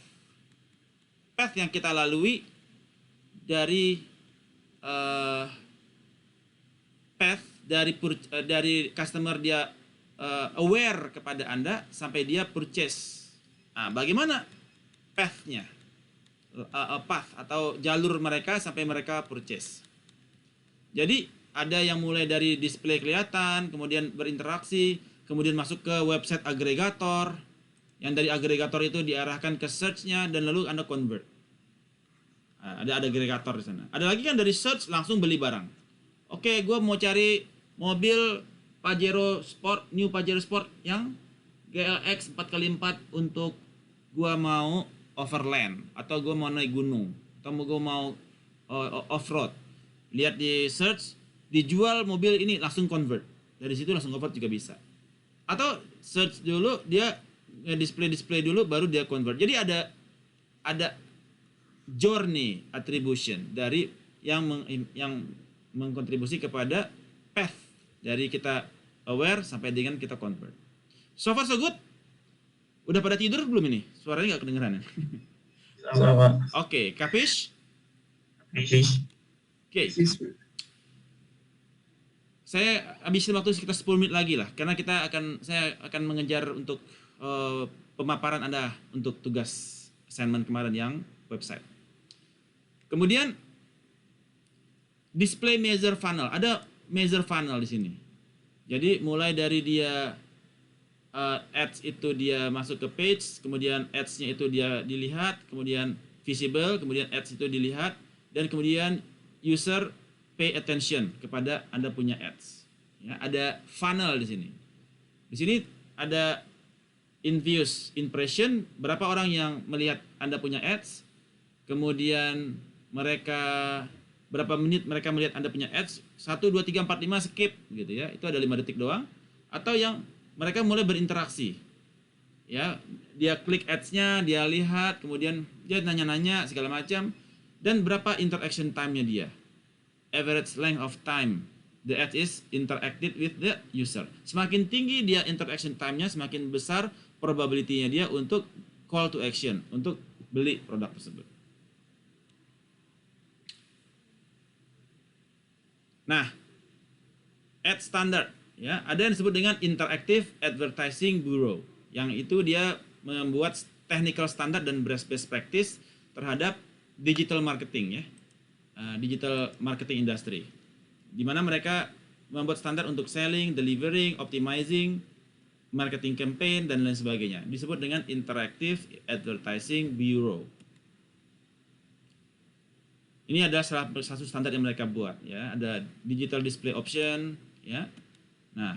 yang kita lalui dari path dari customer dia aware kepada Anda sampai dia purchase. Nah, bagaimana path-nya? Path atau jalur mereka sampai mereka purchase. Jadi ada yang mulai dari display kelihatan, kemudian berinteraksi, kemudian masuk ke website agregator, yang dari agregator itu diarahkan ke search-nya, dan lalu Anda convert. Nah, ada agregator di sana. Ada lagi kan dari search langsung beli barang. Oke, gue mau cari mobil Pajero Sport, new Pajero Sport yang GLX 4x4 untuk gue mau overland, atau gue mau naik gunung, atau gue mau off-road. Lihat di search, dijual mobil ini, langsung convert. Dari situ langsung convert juga bisa. Atau search dulu, dia display dulu, baru dia convert. Jadi ada journey attribution dari yang mengkontribusi kepada path dari kita aware sampai dengan kita convert. So far so good. Udah pada tidur belum ini? Suaranya nggak kedengeran ya? Sama. Oke, kapish? Oke. Saya habisin waktu sekitar 10 menit lagi lah, karena saya akan mengejar untuk pemaparan Anda untuk tugas assignment kemarin yang website. Kemudian display measure funnel. Ada measure funnel di sini. Jadi mulai dari dia ads itu dia masuk ke page, kemudian ads-nya itu dia dilihat, kemudian visible, kemudian ads itu dilihat, dan kemudian user pay attention kepada Anda punya ads. Ya, ada funnel di sini. Di sini ada in views, impression, berapa orang yang melihat Anda punya ads, kemudian mereka berapa menit mereka melihat Anda punya ads, 1, 2, 3, 4, 5 skip gitu ya. Itu ada 5 detik doang. Atau yang mereka mulai berinteraksi. Ya, dia klik ads-nya, dia lihat, kemudian dia nanya-nanya segala macam, dan berapa interaction time-nya dia. Average length of time the ad is interacted with the user. Semakin tinggi dia interaction time-nya, semakin besar probability-nya dia untuk call to action, untuk beli produk tersebut. Nah, ad standard, ya, ada yang disebut dengan Interactive Advertising Bureau, yang itu dia membuat technical standard dan best practice terhadap digital marketing, ya, digital marketing industry, di mana mereka membuat standar untuk selling, delivering, optimizing, marketing campaign, dan lain sebagainya. Disebut dengan Interactive Advertising Bureau. Ini adalah salah satu standar yang mereka buat, ya. Ada digital display option, ya. Nah,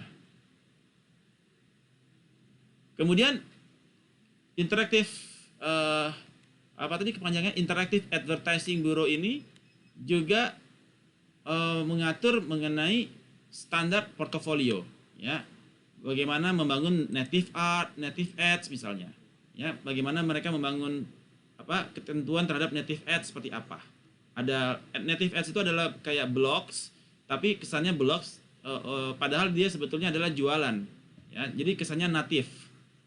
kemudian Interactive apa tadi kepanjangannya, Interactive Advertising Bureau ini juga mengatur mengenai standar portofolio, ya. Bagaimana membangun native art, native ads misalnya, ya. Bagaimana mereka membangun ketentuan terhadap native ads seperti apa. Ada native ads itu adalah kayak blogs, tapi kesannya blogs, padahal dia sebetulnya adalah jualan, ya. Jadi kesannya natif,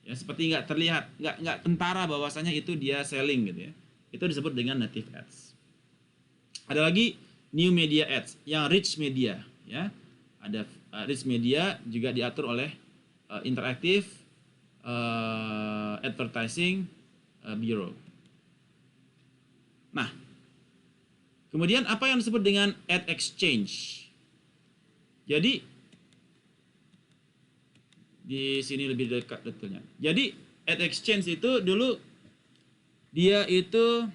ya, seperti nggak terlihat, nggak kentara bahwasanya itu dia selling gitu ya. Itu disebut dengan native ads. Ada lagi new media ads, yang rich media, ya. Ada rich media juga diatur oleh Interactive Advertising Bureau. Nah, kemudian apa yang disebut dengan ad exchange? Jadi di sini lebih dekat detailnya. Jadi ad exchange itu dulu dia itu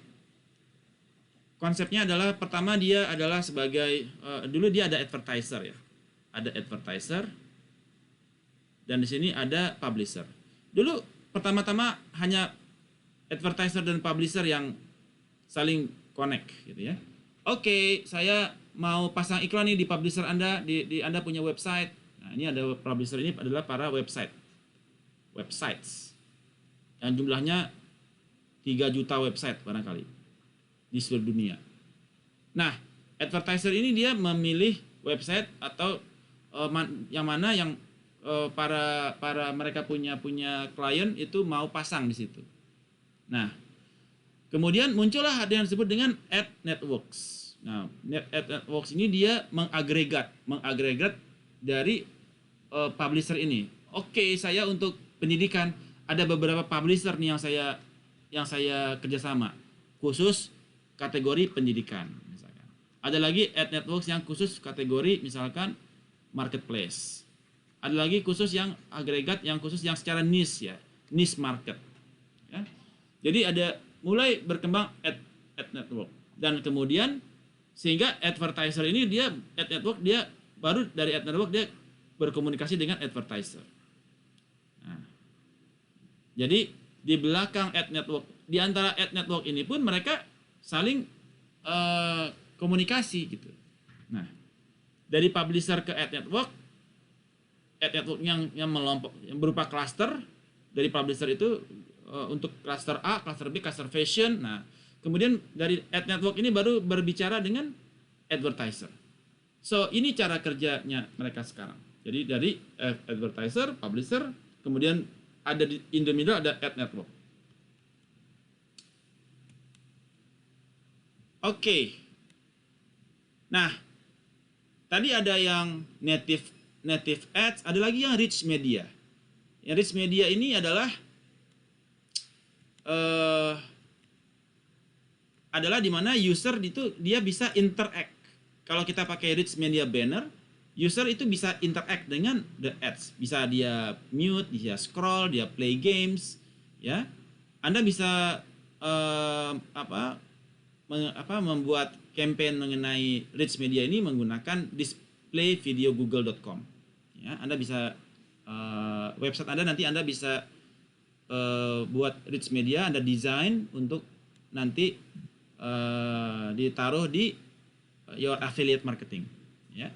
konsepnya adalah, pertama dia adalah sebagai dulu dia ada advertiser, ya. Ada advertiser dan di sini ada publisher. Dulu pertama-tama hanya advertiser dan publisher yang saling connect gitu ya. Oke, saya mau pasang iklan nih di publisher Anda, di Anda punya website. Nah, ini ada publisher, ini adalah para websites yang jumlahnya 3 juta website barangkali di seluruh dunia. Nah, advertiser ini dia memilih website atau yang mana yang para mereka punya klien itu mau pasang di situ. Nah, kemudian muncullah ada yang disebut dengan ad networks. Nah, ad networks ini dia mengagregat dari publisher ini. Oke, saya untuk pendidikan ada beberapa publisher nih yang saya kerjasama khusus kategori pendidikan misalkan. Ada lagi ad networks yang khusus kategori misalkan marketplace. Ada lagi khusus yang agregat, yang khusus yang secara niche, ya, niche market, ya. Jadi ada mulai berkembang ad network, dan kemudian sehingga advertiser ini dia ad network, dia baru dari ad network dia berkomunikasi dengan advertiser. Nah, jadi di belakang ad network, di antara ad network ini pun mereka saling komunikasi gitu. Nah, dari publisher ke ad network yang melompok, yang berupa cluster dari publisher itu untuk cluster A, cluster B, cluster fashion. Nah, kemudian dari ad network ini baru berbicara dengan advertiser. So, ini cara kerjanya mereka sekarang. Jadi dari advertiser, publisher, kemudian ada in the middle ada ad network. Oke. Nah, tadi ada yang native ads, ada lagi yang rich media. Yang rich media ini adalah di mana user itu dia bisa interact. Kalau kita pakai rich media banner, user itu bisa interact dengan the ads. Bisa dia mute, dia scroll, dia play games, ya. Anda bisa membuat campaign mengenai rich media ini menggunakan displayvideogoogle.com. Ya, Anda bisa website Anda nanti Anda bisa buat rich media, Anda desain untuk nanti ditaruh di your affiliate marketing, ya.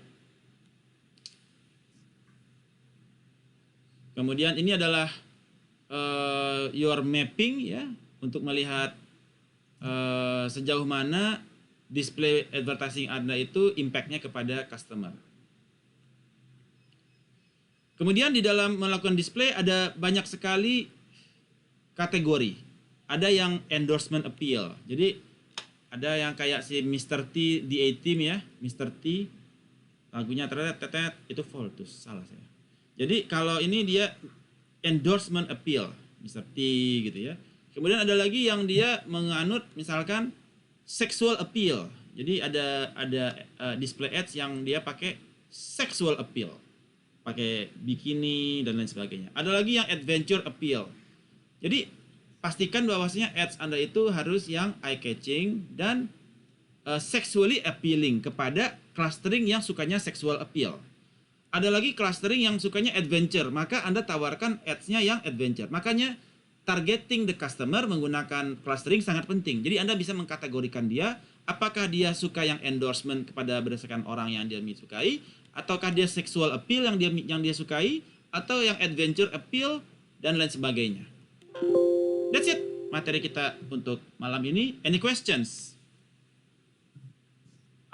Kemudian ini adalah your mapping, ya, untuk melihat sejauh mana display advertising Anda itu impact-nya kepada customer. Kemudian di dalam melakukan display ada banyak sekali kategori. Ada yang endorsement appeal. Jadi ada yang kayak si Mr. T di A-Team, ya, Mr. T lagunya tetet itu false, salah saya. Jadi kalau ini dia endorsement appeal, Mr. T gitu, ya. Kemudian ada lagi yang dia menganut misalkan sexual appeal. Jadi ada display ads yang dia pakai sexual appeal, pakai bikini dan lain sebagainya. Ada lagi yang adventure appeal. Jadi pastikan bahwasanya ads Anda itu harus yang eye catching dan sexually appealing kepada clustering yang sukanya sexual appeal. Ada lagi clustering yang sukanya adventure, maka Anda tawarkan ads-nya yang adventure. Makanya targeting the customer menggunakan clustering sangat penting. Jadi Anda bisa mengkategorikan dia, apakah dia suka yang endorsement kepada berdasarkan orang yang dia sukai, ataukah dia sexual appeal yang dia sukai, atau yang adventure appeal dan lain sebagainya. That's it materi kita untuk malam ini. Any questions?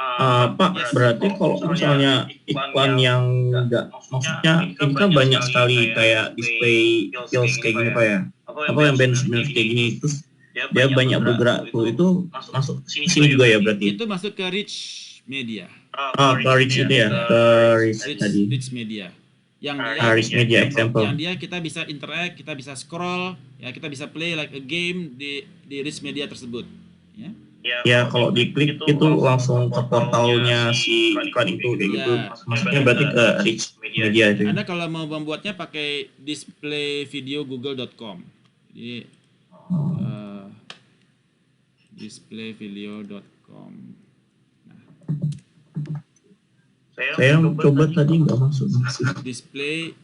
Pak, berarti kalau misalnya iklan yang enggak, maksudnya ini kan banyak sekali kayak display kills kayak gini Pak ya, apa yang benefit kayak gini, terus dia banyak bergerak tuh, itu masuk sini juga ya berarti? Itu masuk ke rich media. Ke rich itu ya, ke rich tadi. Rich media. Yang Rich media example. Yang dia kita bisa interact, kita bisa scroll, ya, kita bisa play like a game di rich media tersebut, ya. Ya kalau diklik itu langsung ke portalnya si iklan itu kayak gitu. Maksudnya berarti ke rich media itu. Anda kalau mau membuatnya pakai displayvideogoogle.com. Jadi displayvideo.com. Nah, saya coba tadi nggak masuk. Display.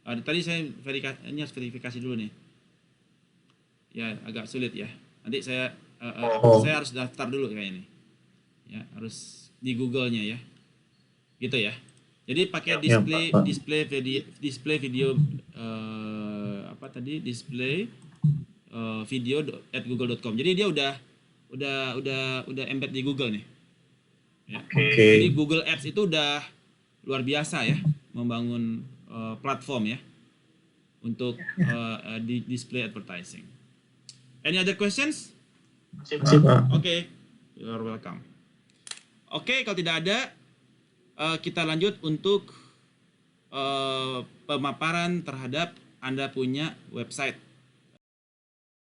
Tadi saya verifikasi dulu nih. Ya agak sulit ya. Nanti saya harus daftar dulu kayak ini. Ya harus di Google-nya ya. Gitu ya. Jadi pakai display video apa tadi display video at google.com. Jadi dia udah embed di Google nih. Ya. Jadi Google Ads itu udah luar biasa ya membangun platform ya untuk di display advertising. Any other questions? Oke, you are welcome. Oke, kalau tidak ada kita lanjut untuk pemaparan terhadap Anda punya website.